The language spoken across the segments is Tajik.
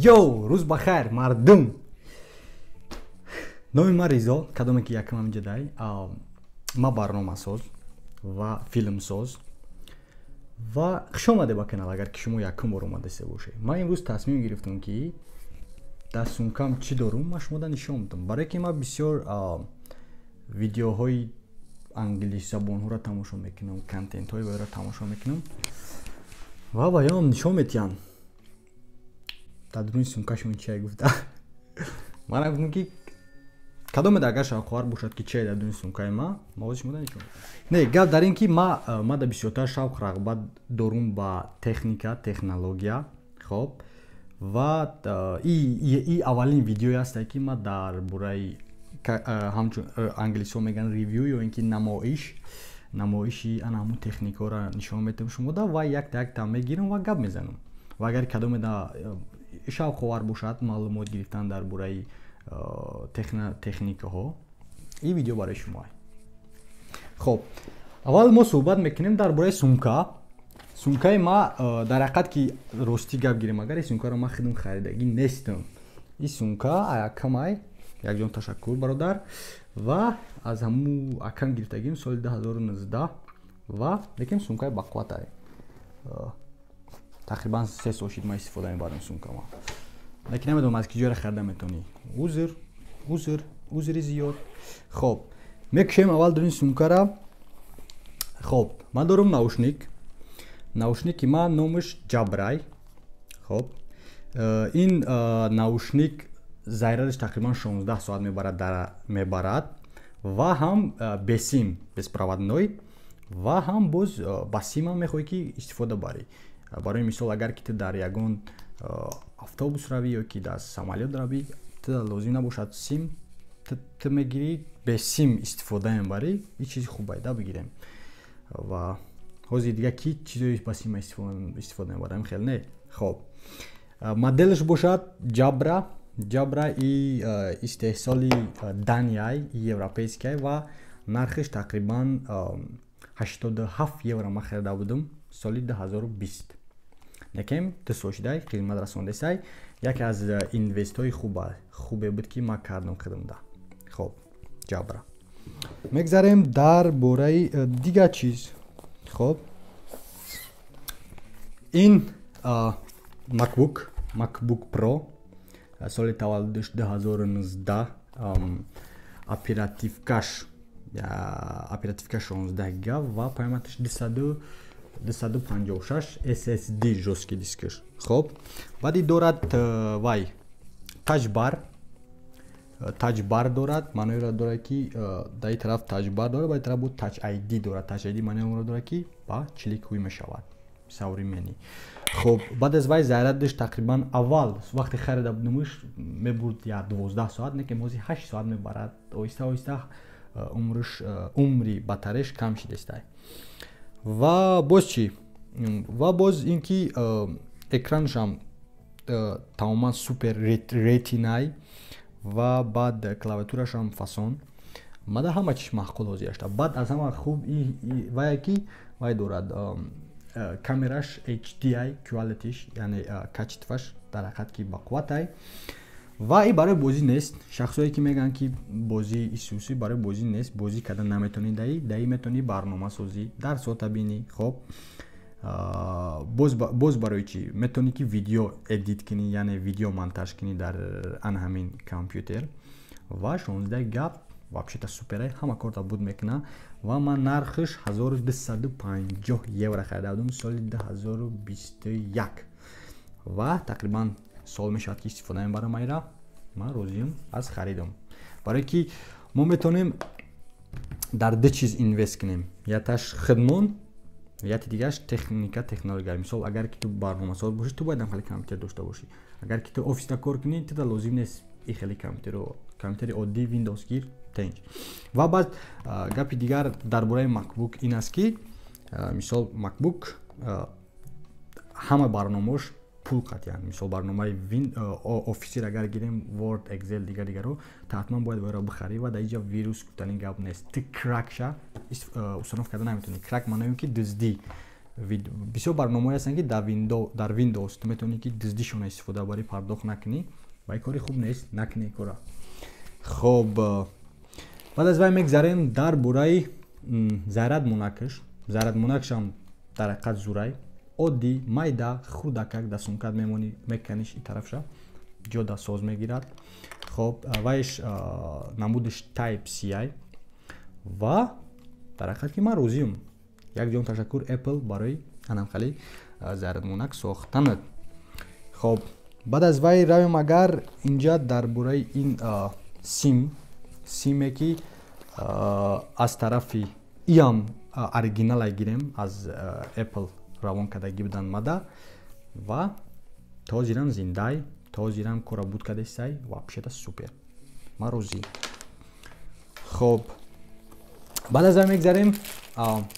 Йоу, рӯз ба хайр, мардум. Номи ман Ризо, кадоме ки якумам ҷадай. Ман барномасоз ва филмсоз ва хушомаде ба канал, агар ки шумо якум бор омадасе бошед. Ман имрӯз тасмим гирифтам ки дар сумкам чӣ дорум, ман шумода нишон медам. Барое ки ман бисёр видеоҳои англисзабонҳоро тамошо мекунам, контентҳои вайро тамошо мекунам ва ба ём нишон медиҳам. Дар дуруни сумкашон чия гуфта. Ман гуфтам ки кадоме агар шавқовар бошад ки чия дар дуруни сумкаи ман, мавози шумода нишон. Не, гап дар ин ки ман дар бисёртар шавқ рағбат дорум ба техника, технология, хоб. Ва и аввалин видеои ҳасте ки ман дар бораи ҳамчун англисо меган ревю ё ин ки намоиши ана ҳамун техникаҳоро нишон медиҳам шумода ва як мегирам ва гап мезанам. Ва агар кадоме шавқовар бошад маълумот гирифтан дар бораи техникаҳо, ин видео барои шумо. Хоб, аввал мо суҳбат мекунем дар бораи сумка. Сумкаи ма дар ҳақиқат ки ростӣ гап гирем, агар ин сумкаро ман худам харидагӣ нестам. Ин сумка аякамай, якҷон ташаккур бародар, ва аз ҳамун акам гирифтагим соли 2019 ва лекин сумкаи бақувватай. Тақрибан 3 сол шуд ман истифода мебарам сумкама. Лекин намедонам аз ки ҷояро харида метавонӣ. Узри зиёд. Хоб, мекушем аввал дуруни сумкаро. Хоб, ман дорум наушник. Наушники ман номаш Jabra. Хоб. Ин наушник зарядаш тақрибан 16 соат мебарад ва ҳам бесим, беспроводной, ва ҳам боз ба сима мехоҳӣ ки истифода барӣ. Барои мисол агар ки ту дар ягон автобус равӣ ё ки дар самолёт равӣ, ту лозим набошад сим, ту мегирӣ бе сим истифода мебарӣ, ин чизи хубае да бигирем. Ва ҳозир дига ки чизои ба сима истифода мебарам хел не. Хоб. Моделаш бошад Jabra и истеҳсоли Данияй, европейскай ва нархаш тақрибан 87 евро ман харида будам соли 2020. Якем ту сошидай хизмат расондесай, яке аз инвестҳои хубе буд ки ман кардам қадамда. Хоб, Jabra. Мегзарем дар бораи дигар чиз. Хоб. Ин MacBook Pro соли таваллудаш 2019, оперативкаш 16 гига ва паёматаш 256 SSD жёстки дискаш. Хоб. Баъди дорад вай тачбар дорад, маъноиро дорад ки дар ин тараф тачбар дорад, баъди тараф Touch ID дорад. Touch ID маъноиро дорад ки ба чликуӣ мешавад. Современи. Хоб, баъд аз вай зарядаш тақрибан аввал вақте харида будамаш мебурд я 12 соат, не ки мози 8 соат мебарад. Оҳиста умри батареяш кам шидестай. Ва боз чӣ? Ва боз ин ки экранашам тамоман супер ретинай ва баъд клавиатурашам фасон. Мада ҳама чиш маъқул ҳозир гашта. Баъд аз ҳама хуб вая ки вай дорад камераш HDI quality, яъне качестваш дар ҳақиқат ки бақувватай. Ва ин барои бозӣ нест. Шахсое ки мегӯянд ки бозии исӯсӣ барои бозӣ нест, бозӣ кардан наметавонӣ даи метавонӣ барномасозӣ, дарсота бинӣ. Хоб. Боз барои чӣ? Метавонӣ ки видео эдит кунӣ, яъне видео монтаж кунӣ дар ана ҳамин компютер. Ва 16 гига вообще-то суперай, ҳама корта буд мекуна ва ман нархаш 1250 евро харида будам соли 2021. Ва тақрибан сол мешавад ки истифода мебарам айра. Ман розиам аз харидам. Барое ки мо метавонем дар ду чиз инвест кунем. Якташ хидмон, яки дигаш техника, технология. Мисол агар ки ту барномасоз бошӣ, ту бояд хеле компютер дошта бошӣ. Агар ки ту офиста кор кунӣ, ту лозим нест ин хеле компютери оддӣ Windows гир тенҷ. Ва баъд гапи дигар дар бораи MacBook ин аст ки мисол MacBook ҳама барномааш пул қатъиян. Мисол барномаи офисир агар гирем Word, Excel дигаро, та ҳатман бояд вайро бихарӣ ва дар инҷа вирус гуфтани гап нест. Ту кракша установка карда наметавонӣ. Крак маънои ки дуздӣ. бисёр барномаҳое ҳастанд ки дар Windows ту метавонӣ ки диздишона истифода барӣ пардохт накунӣ ва ин кори хуб нест, накунӣ кора. Хоб баъд аз вай мегзарем дар бораи зарядмонакаш. Зарядмонакашам дар ҳақиқат зурай оддӣ майда хурдакак дар сумкат мемонӣ, меканиш ин тарафша ҷода соз мегирад. Хоб вайш намудиш Type-C ва дар ҳақиқат ки ман розиам. Якҷон ташаккур Apple барои ананхали зарядмонак сохтанат. Хоб баъд аз вай равем агар инҷа дар бораи ин симе ки аз тарафи иам оригиналай гирем аз Apple равон кардагӣ буданд мада ва ҳозирам зиндай, ҳозирам кора буд кардасай, вообще-то супер. Ман розӣ. Хоб баъд аз вай мегзарем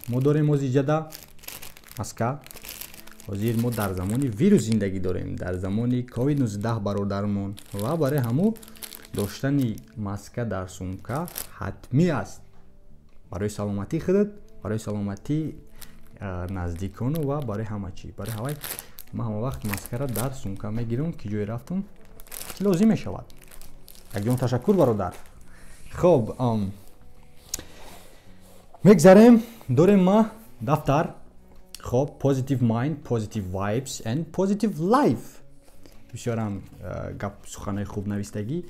мо дорем ҳозир ҷада маска. ҳозир мо дар замони вирус зиндагӣ дорем, дар замони COVID-19 бародармон ва барои ҳамон доштани маска дар сумка ҳатмӣ аст. Барои саломатии худат, барои саломатии наздикону ва барои ҳама чӣ. Барои ҳавай ман ҳама вақт маскара дар сумка мегирам ки ҷое рафтам лозим мешавад. Якҷон ташаккур бародар. Хоб мегзарем дорем ма дафтар. Хоб Positive Mind, Positive Vibes and Positive Life. Бисёрам гап суханои хуб навистагӣ.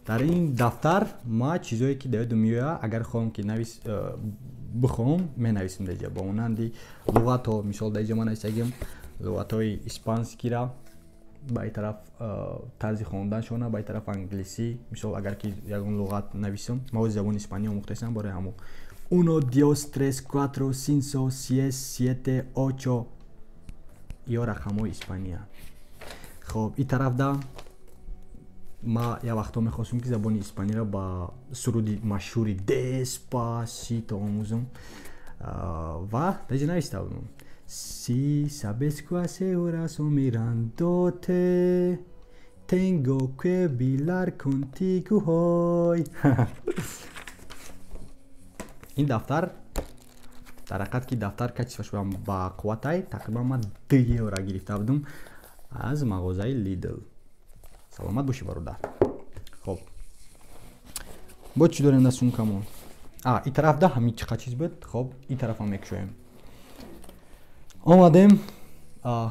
Дар ин дафтар ма чизое ки дар ёдам меояд, агар хоҳам ки бихоҳам менависам дар ҷа. Ба монанди луғатҳо, мисол дар ҷа ман навистагим луғатҳои испанскира, ба ин тараф тарзи хонданшона, ба ин тараф англисӣ. Мисол агар ки ягон луғат нависам, ман ози забони испанӣ омӯхтаистам барои ҳамон 1, 2, 3, 4, 5, 6, 7, 8 ё рақамҳои испания. Хоб ин тараф да ма як вақтҳо мехостам ки забони испаниро ба суруди машҳури Despacito омӯзам ва дар ҷа нависта будам. Si sabes cuántas horas son mirándote, tengo que bailar contigo hoy. ин дафтар дар ҳақиқат ки дафтар качифаш будам ба қувватай тақрибан ман 2 евро гирифта будам аз мағозаи Lidl. Саломат бошӣ бародар. Хоб бо чӣ дорем дар сумкамон? Ин тараф да ҳамин чиқа чиз буд. Хоб ин тарафам мекушоем. омадем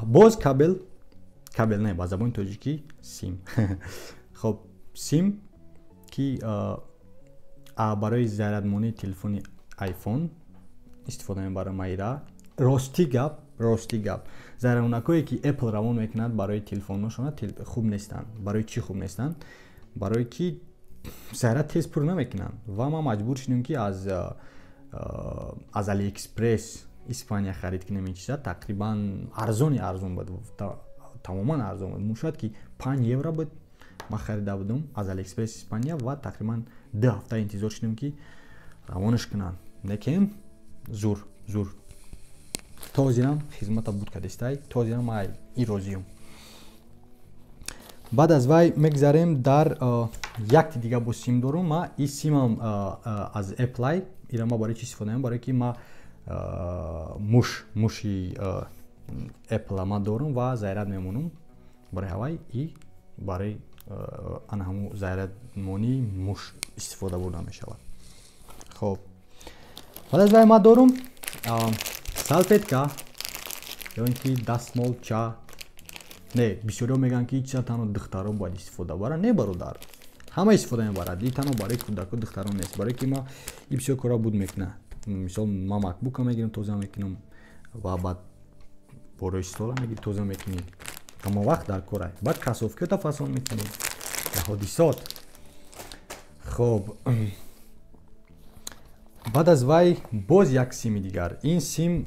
боз кабел не ба забони тоҷикӣ сим. Хоб сим ки барои зарядмонии телефони iPhone истифода мебарам маира. Рости гап зарядмонакое ки Apple равон мекунад барои телефоношона хуб нестанд. Барои чӣ хуб нестанд? Барои ки заряд тез пур намекунанд ва ман маҷбур шудам ки аз AliExpress Испания харид кунем ин чиза. Тақрибан арзон буд, тамоман арзон буд. Мушояд ки 5 евро буд. Ман харида будам аз AliExpress Испания ва тақрибан 2 ҳафта интизор шудам ки равонаш кунанд. Некем зур то ҳозирам хизмата буд кардастай, то ҳозирам ман ин розиам. баъд аз вай мегзарем дар якти дига бо сим дорам. Ман ин симам аз Apple. ира ма барои чӣ истифода мебарам? Барои ки ман муши Apple ма дорам ва заряд мемонам. Барои ҳавай и барои ана ҳамун зарядмонии муш истифода бурда мешавад. Хоб баъд аз вай ман дорам салфетка ё ин ки дастмолча. Не, бисёриҳо мегӯянд ки чиza танҳо духтарон бояд истифода баранд. Не бародар, ҳама истифода мебарад. ин танҳо барои кӯдаку духтарон нест. барои ки ман ин бисёр кора буд мекунад. Мисол ман макбука мегирам, тоза мекунам ва баъд борои стола мегирӣ, тоза мекунӣ. Ҳама вақт дар корай. Баъд касовкиёта фасон мекунӣ. ҳодисот. Хоб баъд аз вай боз як сими дигар. Ин сим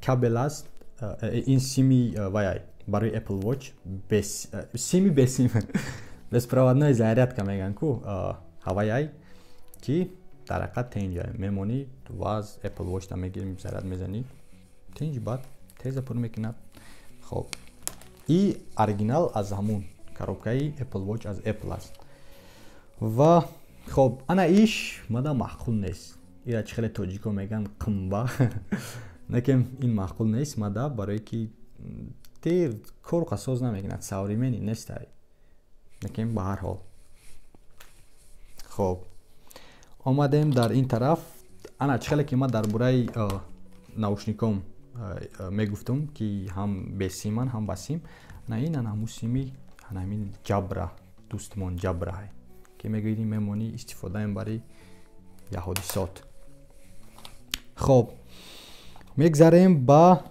кабел аст. Ин сими вай барои Apple Watch сими бесим беспроводной зарядка мегӯянд ку ҳавай ки дар ҳақиқат тенҷа мемонӣ ва аз Apple Watch та мегирӣ заряд мезанӣ. тенҷ баъд теза пур мекунад. хоб ин оригинал аз ҳамун коробкаи Apple Watch аз Apple аст. ва хоб ана иш мада маъқул нест. ира чӣ хеле тоҷико мегӯянд қимба. некем ин маъқул нест мада, барое ки дер кору соз намекунад, современи нестай. Некем ба ҳар ҳол. хоб омадем дар ин тараф. ана чӣ хеле ки ман дар бораи наушником мегуфтам ки ҳам бесиман, ҳам ба сим. на ин ана ҳамун сими ҳамин ҷабра, дӯстмон ҷабра ки мегирӣ мемонӣ истифодаем барои я ҳодисот. хоб мегзарем ба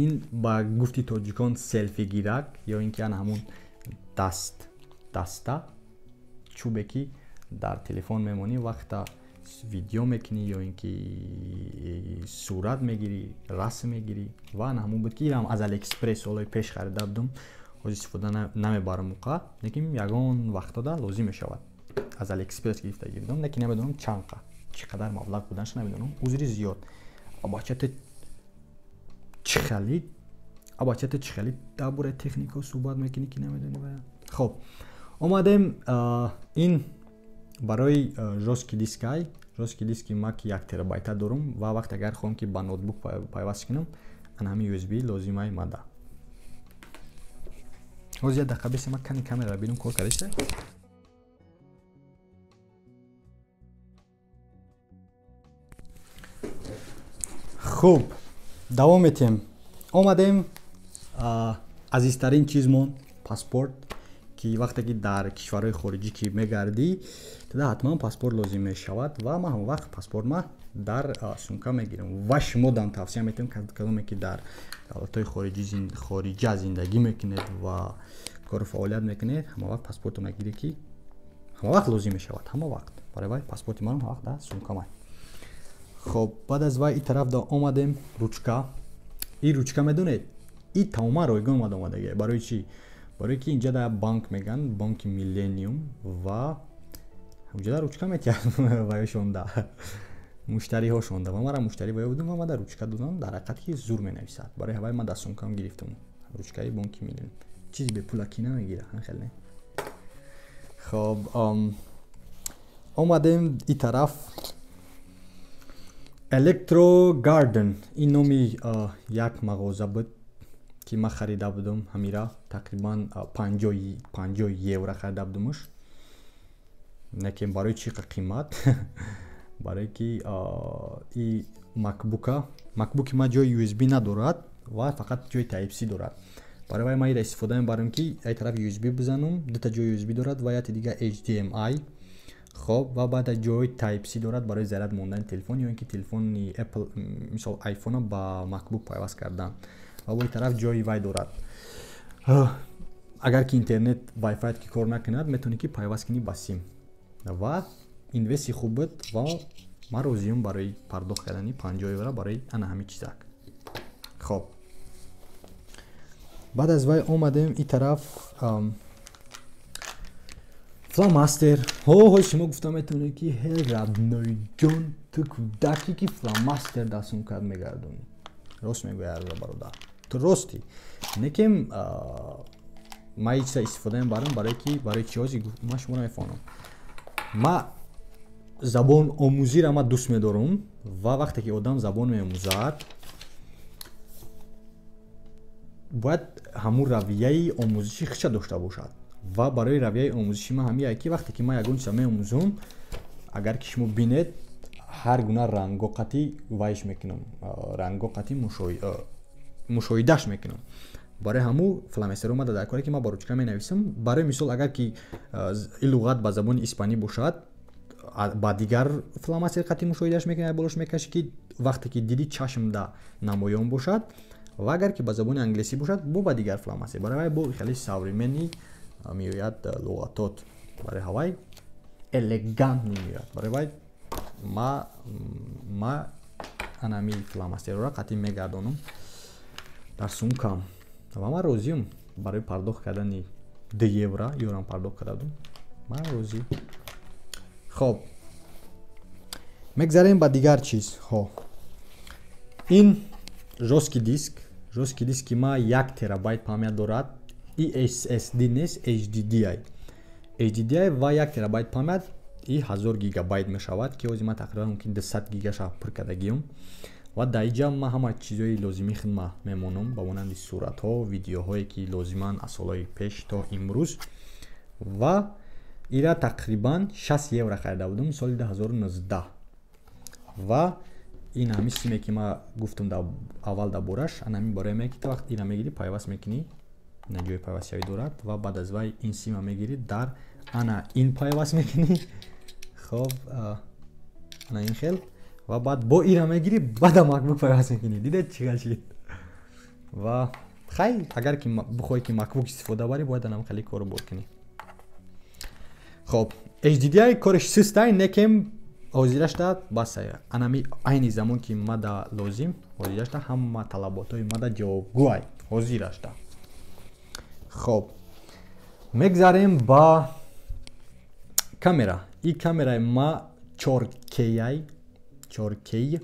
ин ба гуфти тоҷикон селфигирак ё ин ки ана ҳамун даста чӯбе ки дар телефон мемонӣ вақта видео мекунӣ ё ин ки сурат мегирӣ, расм мегирӣ. ва ана ҳамун буд ки инам аз Алиэкспресс солҳои пеш харида будам. ҳозир истифода намебарам муқа, лекин ягон вақтода лозим мешавад. аз Алиэкспресс гирифта гирдам, лекин намедонам чанqa, чӣ қадар маблағ буданаш намедонам. узри зиёд. Абачате чӣ хеле дар бораи техника суҳбат мекунӣ ки намедонӣ бая. хоб омадем ин барои жёстки дискай. жёстки диски ма ки 1 терабайта дорам ва вақте агар хоҳам ки ба ноутбук пайваст кунам, ана ҳамин USB лозимаи мада. ҳозир я дақиқа бисем, кани камера бинам кор кардааст. хуб, давом метем. омадем азизтарин чизмон паспорт, ки вақте ки дар кишварҳои хориҷӣ ки мегардӣ, тада ҳатман паспорт лозим мешавад ва ман ҳама вақт паспорт ма дар сумка мегирам. ва шумо дам тавсия метавонам кадоме ки дар давлатҳои хориҷа зиндагӣ мекунед ва кору фаъолият мекунед, ҳама вақт паспортро мегирӣ ки ҳама вақт лозим мешавад. ҳама вақт барои вай паспорти ман ҳама вақт дар сумка ман. хоб баъд аз вай ин тараф да омадем ручка. ин ручка медонед, ин тамоман ройгон омадагӣ. барои чӣ? барои ки инҷа дар банк меган, банки Millennium, ва ҳамҷа дар ручка метиҳад ваё шонда. муштариҳо шонда. ва мара муштарӣ ваё будам ва ман дар ручка додам, дар ҳақиқат ки зур менависад. барои ҳавай ман дар сумкам гирифтам. ручкаи банки Millennium. чизи бепула ки намегира, хеле. хоб омадем ин тараф. Electro Garden. ин номи як мағоза буд ки ман харида будам ҳамира тақрибан 50 евро харида будамаш. Некем барои чӣ қимат? барои ки и макбуки ма ҷои USB надорад ва фақат ҷои Type-C дорад. барои вай ман ира истифода мебарам ки ай тараф USB бизанам, дута ҷои USB дорад ва яти дига HDMI. хоб ва баъд ҷои Type-C дорад барои заряд мондани телефон ё ин ки телефони Apple, мисол iPhone ба MacBook пайваст кардан. ва бо ин тараф ҷои вай дорад. агар ки интернет Wi-Fi ки кор накунад, метавонӣ ки пайваст кунӣ ба сим. ва инвести хуб буд ва ман розиам барои пардохт кардани 50 евро барои ана ҳамин чизак. хоб баъд аз вай омадем ин тараф фломастер. ҳои шумо гуфта метавонӣ ки радноиҷон ту кӯдаки ки фломастер дар сумкат мегардонӣ. рост мегӯяд бародар, ту ростӣ. некем ман ин чиза истифода мебарам барои ки барои чӣ ҳозир ман шуморо мефаҳмам. ман забон омӯзиро ман дӯст медорам ва вақте ки одам забон меомӯзад, бояд ҳамун равияи омӯзиши хиша дошта бошад. ва барои равияи омӯзиши ман ҳамин ки вақте ки ман ягон чиза меомӯзам, агар ки шумо бинед, ҳар гуна ранго қатӣ вайш мекунам, ранго қатӣ мушоҳидаш мекунам. барои ҳамун фломастеро мада дар коре ки ман ба ручка менависам. барои мисол агар ки ин луғат ба забони испанӣ бошад, ба дигар фломастер қатӣ мушоҳидаш мекунад, болош мекашӣ ки вақте ки диди чашмда намоён бошад. ва агар ки ба забони англисӣ бошад, бо ба дигар фломастер. барои вай бо хеле современӣ меояд луғатот. барои ҳавай элегантни меояд. барои вай ма анами фломастерро қатӣ мегардонам дар сумкам. ва ман розиам барои пардохт кардани 2 евро ёрам пардохт кардам. ман розӣ. хоб мегзарем ба дигар чизҳо. ин жёстки диски ма 1 терабайт памят дорад. и SSD нест, HDDI ва 1 терабайт памят. ин 1000 гигабайт мешавад ки ҳозир ман тақрибан мумкин 200 гигаша пур кардагиам ва дар инҷа ман ҳама чизои лозимии хидмат мемонам ба монанди суратҳо видеоҳое ки лозиманд аз солҳои пеш то имрӯз ва ира тақрибан 60 евро харида будам соли 2019 ва ин ҳами симе ки ман гуфтам аввал дар бораш ан ҳами барои ки та вақт ира мегирӣ пайваст мекунӣ ина ҷои пайвастшавӣ дорад ва баъд аз вай ин сима мегирӣ дар ана ин пайваст мекунӣ хоб ана ин хел ва баъд бо ира мегирӣ баъда макбук пайваст мекунӣ дидед чӣ гал шид ва хай агар ки бихоҳӣ ки макбук истифода барӣ бояд анам хеле кору бор кунӣ хоб HDDI кориш систай некем ҳозирашта бас анами айни замон ки мада лозим ҳозирашта ҳама талаботои мада ҷавобгӯай ҳозирашта хоб мегзарем ба камера ин камераи ма 4K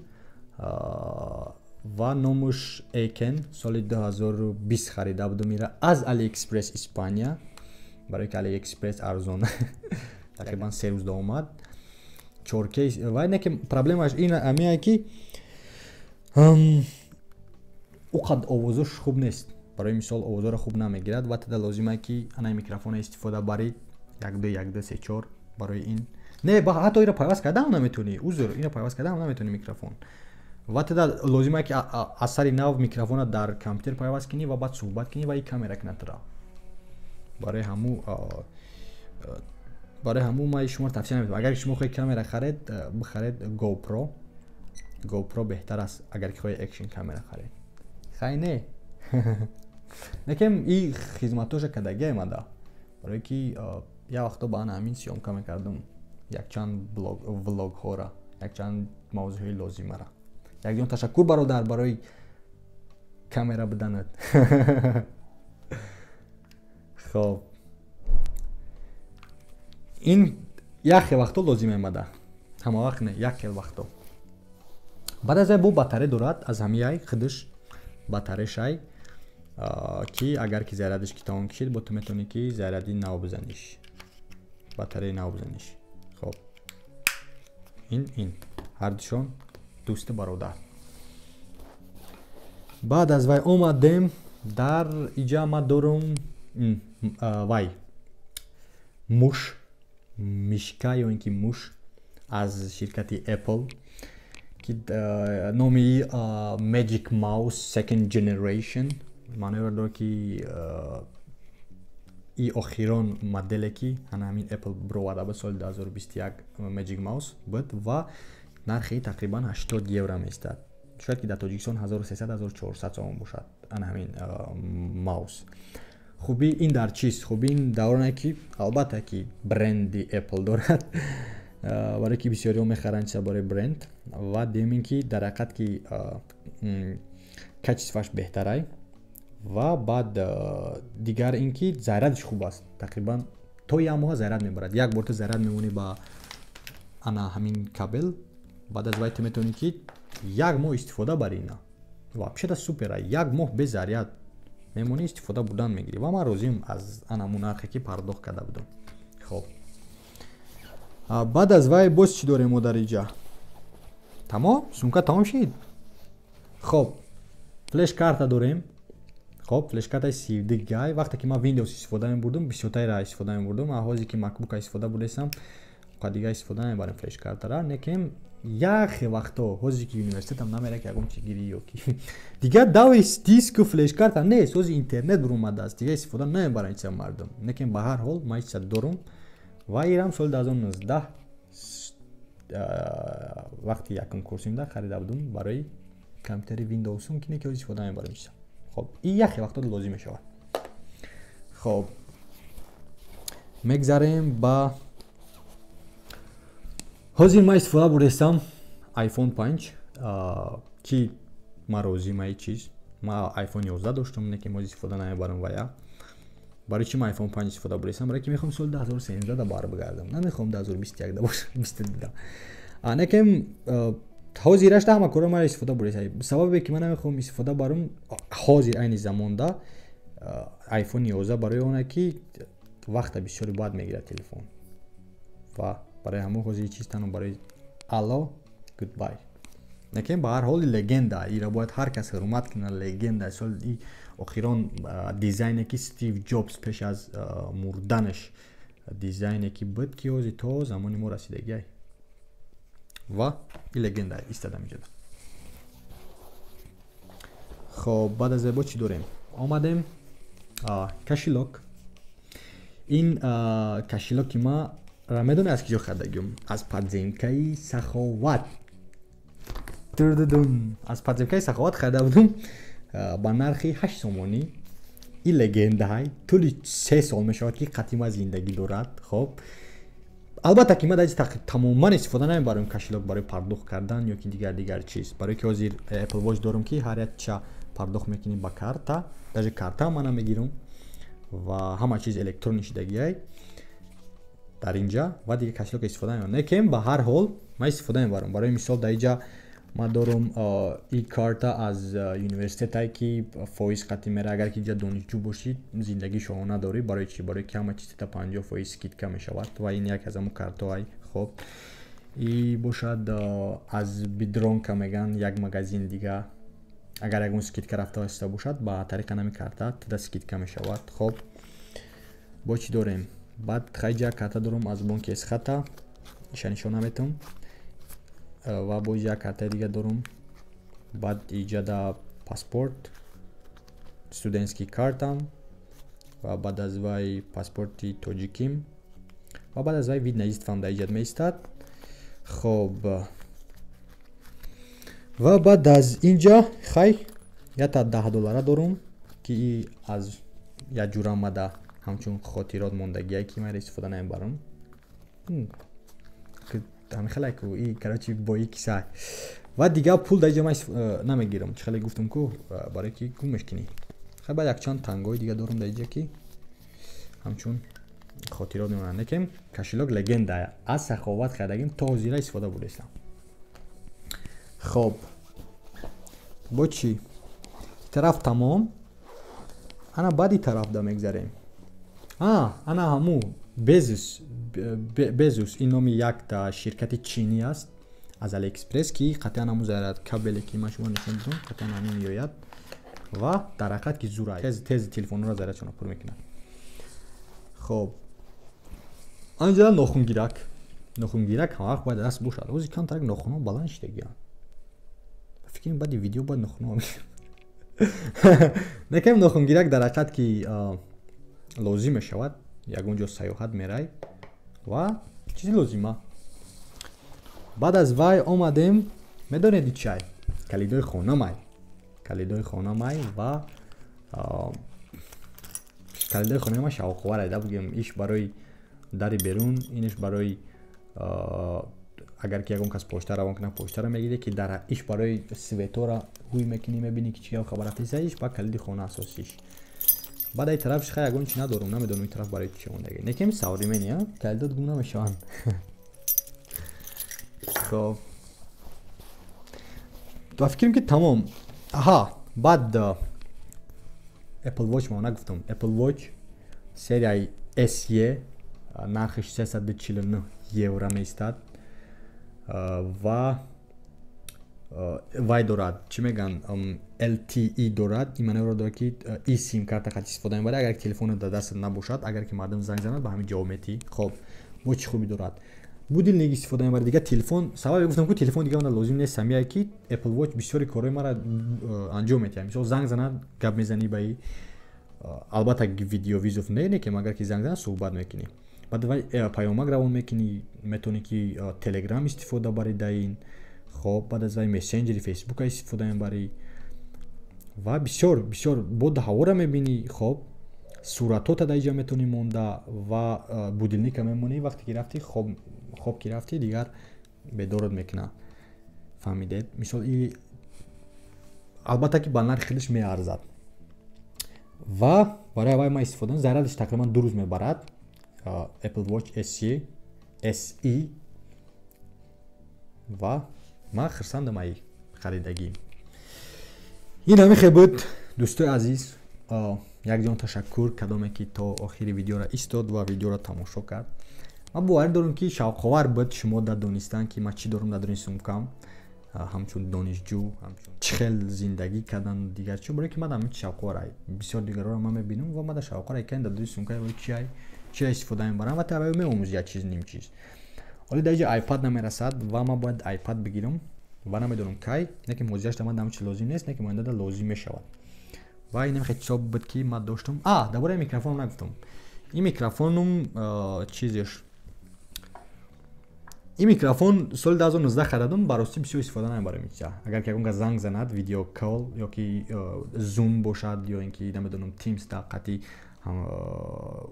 ва номуш Eken соли 2020 харида будам ира аз AliExpress Испания барои ки AliExpress арзон тақрибан 3 рӯзда омад 4K ва неки проблемаш ин амия ки уқад овозош хуб нест барои мисол овозоро хуб намегирад ва тада лозима ки ана микрофона истифода барид 1-2-1-2-3-4 барои ин не ба ҳатто ира пайваст кардам наметунӣ узр ина пайваст кардам наметунӣ микрофон ва тада лозима ки аз сари нав микрофона дар компютер пайваст кунӣ ва баъд суҳбат кунӣ ва ин камера кунатра барои ҳаму ман шумо тавсия наметавонам агар шумо хоҳед камера харед бихаред GoPro беҳтар аст агар ки хоҳед экшн камера харед хай не некем и хизматоша кадагия мада барои ки як вақто ба ана ҳамин сиёмка мекардам якчанд влогҳора якчанд мавзӯъҳои лозимара якҷон ташаккур бародар барои камера буданат хоб ин як хел вақто лозим мемада ҳама вақт не як хел вақто баъд аз бу батаре дорад аз ҳамияй худаш батарешай ки агар ки зарядиш ки тамом кишид бо ту метавонӣ ки заряди нав бизаниш батареи нав бизаниш хоб ин ҳардушон дӯсти бародар баъд аз вай омадем дар иҷа ма дорум вай муш мишка ё ин ки муш аз ширкати Apple ки номи Magic Mouse Second Generation маъноеро дорад ки и охирон моделе ки ҳамин Apple бироварда ба соли 2021 Magic Mouse буд ва нархи тақрибан 80 евро меистад шояд ки дар Тоҷикистон 1300-1400 сомон бошад ана ҳамин маус хуби ин дар чист хуби ин дар оне ки албатта ки бренди Apple дорад барои ки бисёриҳо мехаранд чиса барои бренд ва димин ки дар ҳақиқат ки качестваш беҳтарай ва баъд дигар ин ки зарядиш хуб аст тақрибан то як моҳ заряд мебарад як бор ту заряд мемонӣ ба ана ҳамин кабел баъд аз вай ту метавонӣ ки як моҳ истифода барӣ ина вообще супера як моҳ без заряд мемонӣ истифода будан мегирӣ ва ман розиам аз анамун нархе ки пардохт карда будам хоб баъд аз вай боз чӣ дорем мо дар инҷа тамом сумка тамом шид хоб флеш карта дорем хоб флеш картаи 32 гигай вақте ки ман Windows истифода мебурдам бисёртайра истифода мебурдам ҳозе ки MacBook истифода бурдесам ка дига истифода мебарам флеш картара некем як хел вақто ҳозе ки университетам намера ки ягон чӣ гирӣ ё ки дига дави диску флеш карта нест ҳозе интернет буромадааст дига истифода намебаранд чиса мардум некем ба ҳар ҳол ман чиса дорум ва ирам соли 2019 вақти якум курсимда харида будам барои компютери Windows-ум ки неки ҳозе истифода мебарам чиса хоб ин як хел вақто лозим мешавад хоб мегзарем ба ҳозир ман истифода бурдестам iPhone 5 ки ман розиам ай чиз ман iPhone 11 доштам неки ҳозир истифода намебарам ва я барои чӣ ман iPhone 5 истифода бурдестам барои ки мехоҳам соли 2013 да барбигардам намехоҳам 2021 да бошам 22 некем ҳозир ашта ҳама кора мара истифода бурдестам сабабе ки ман намехоҳам истифода барам ҳозир айни замонда iPhone 11 барои оне ки вақта бисёри баъд мегирад телефон ва برای همون خوزی چیز تنو برای الله گودبای نکن به هر حال لگنده ای را باید هر کس حرمت کنه لگنده سال ای اخیران دیزاینی که استیو جابز پیش از مردنش دیزاینی که بود که اوزی تو زمانی ما رسیدگی و این لگنده ایستادم اینجا. خب بعد از با چی داریم؟ آمدیم کشیلوک. این کشیلوکی ما را میدونه از کجا خریدم؟ از پادزیمکای سخاوت. از پادزیمکای سخاوت خریده بودم با نرخی 8 سومانی. این لگنده های طول 3 سال میشود که قدیم زندگی دارد. خب البته که ما در تماما استفاده نمیبرم کشیلوک برای پرداخت کردن یا که دیگر چیز. برای که از اپل واچ دارم که هر یک چه پرداخت میکنیم با کارتا، даже کارتا من میگیرم و همه چیز الکترونیک شدگی در اینجا و دیگه کشیلوک استفاده نمیکنم. به هر حال ما استفاده میبرم. برای مثال در اینجا ما دارم این کارتا از یونیورسیتی که فایز قطعی میره. اگر که اینجا دانشجو باشید زندگی شما نداری. برای چی؟ برای که همه چیز تا 50 فایز اسکیت میشود و این یک از همون کارتا های. خب این باشد از بیدرونک میگن یک مغازین دیگه. اگر اگه اون سکیت کرفته هسته باشد با طریق نمی کارتا تا سکیت میشود. خب با چی داریم؟ بعد خیلی کارتا دارم از بانک اسخطا نشون نمیتونم و با اینجا کارت دیگه دارم. بعد اینجا دا پاسپورت استودنتسکی کارتم و بعد از وای پاسپورتی توجیکیم و بعد از وای وید نجیست فهم در اینجا میستاد. خب و بعد از اینجا خیلی یا تا $10 دارم که از یا جور آمده همچون خاطرات ماندگی که من استفاده نمیبرم همین خیلی که این کراچی با یک کیسه و دیگه پول در جمعه نمیگیرم. چه خیلی گفتم که برای که گمش کنی. خیلی باید یک چند تنگای دیگه دارم در اینجا که همچون خاطرات میمونن. نکم کشیلوک لگنده از سخاوت خریدگیم تا زیرا استفاده بودستم. خب با چی؟ طرف تمام. انا بعدی طرف دا میگذاریم. انا همو بزوس این نامی یک تا شرکت چینی است از علی اکسپرس که قطعا همون زیرد کابلی که من شما نشون دادم قطعا همین میآید و در حقیقت که زوره تیز تلفن را زیرد شما پر میکنن. خب اینجا ناخون گیرک هم وقت باید دست باشد. روزی کم ترک ناخون ها بلند شده فکر بعد ویدیو باید ناخون ها نکم ناخون گیرک در حقیقت که لازم شود. یک اونجا سیاحت میره و چیزی لازمه. بعد از وای آمدیم میدونید چای کلیدای خانه مای و کلیدای خانه ما شاوخواره ده بگیم. ایش برای دری بیرون اینش برای اگر که یکون کس پشت روان کنه پشت را میگیره که در ایش برای سویتو را هوی میکنی میبینی که چیا خبر رفتی ایش با کلید خانه اساسیش. بعد ای طرفش خیلی اگون چی ندارم نمیدونم این طرف برای چی مونده نکیم سواری منی ها کلیدات گم نمیشون. خب تو فکریم که تمام. بعد اپل واچ ما نگفتم. اپل واچ سری SE نرخش 349 یورو میستاد و وای دارد چی میگن LTE دارد. این معنی رو داره که ای سیم کارت خاطی استفاده میبره اگر تلفن در دست نباشد. اگر که مردم زنگ زنند به همین جواب میتی. خب واچ خوبی دارد. بودی نگی استفاده میبره دیگه تلفن سوال گفتم که تلفن دیگه اون لازم نیست. سمیه که اپل واچ بسیاری کارهای مرا انجام میده. مثلا زنگ زنند گپ میزنی به البته ویدیو ویزوف نه که مگر که زنگ زنند صحبت میکنی. بعد وای پیامک روان میکنی میتونی که تلگرام استفاده بری داین. خب بعد از وای مسنجر فیسبوک استفاده میبری و بسیار بود هوا را میبینی. خب صورتات در اینجا میتونی مونده و بودلنیک میمونی. وقتی که رفتی خوب که رفتی دیگر به دورت میکنه. فهمیدید؟ مثال این البته که با نرخ خیلیش میارزد و برای وای ما استفاده زیرادش تقریبا 2 روز میبرد. اپل واچ SE و ما خرسندم ای خریدگی. این همه خیلی بود دوستای عزیز. یک جان تشکر کدامی که تا آخر ویدیو را ایستاد و ویدیو را تماشا کرد. ма боварӣ дорам ки шавқовар буд шумо дар донистан ки ман чӣ дорам дар дурини сумкам ҳамчун донишҷӯ ҳамчун чӣ хел зиндагӣ кардан дигар чӣ барои ки ман ҳамин шавқовара бисёр дигарро ман мебинам ва ман дар шавқовара кани дар дурини сумкаи чӣ истифода мебарам ва таве меомӯзи як чиз ним чиз. ҳоли дар ҷо iPad намерасад ва ман бояд iPad бигирам ва намедонам кай не ки мозиашда ман дамчи лозим нест не ки моиндада лозим мешавад. ва ин хеле ҳисоб буд ки ман доштам дар бораи микрофон нагуфтам. ин микрофонум чизеш ин микрофон соли 2019 харадам барости бисёр истифода намебарам ин чиза. Агар ки ягон занг занад видео кол ё ки Zoom бошад ё ин ки намедонам Teams да қати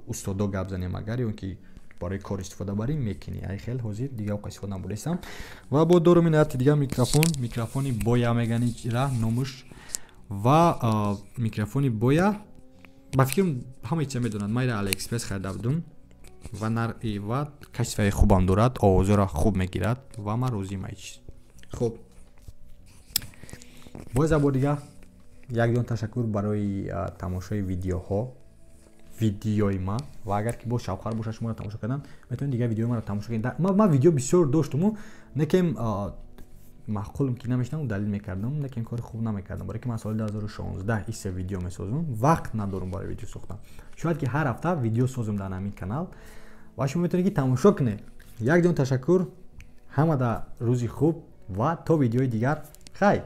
устодо гап занем агар ё ин ки барои кор истифода барем мекини. Ай хел ҳозир дигар оқа истифода набудесам. Ва бо дорум ин дигар микрофони боя мегани ра номуш ва микрофони боя ба фикрам ҳама чиз медонад. Ман ира AliExpress харида будам ва нархи ва качествои хубам дорад, овозро хуб мегирад ва ман розиам ай чиз. Хуб. Боз бор дигар якҷон ташаккур барои тамошои видеои ман ва агар ки боз шавқар бошад шуморо тамошо кардан метавонед дигар видеои маро тамошо кунед. Ман видео бисёр доштам некем маъқулм ки намешнам далил мекардам лекин кори хуб намекардам барои ки ман соли 2016 иса видео месозам вақт надорам барои видео сохтан. Шояд ки ҳар ҳафта видео созам дар ҳамин канал ва шумо метавонед ки тамошо кунед. Якҷон ташаккур, ҳамада рӯзи хуб ва то видеои дигар. Хай.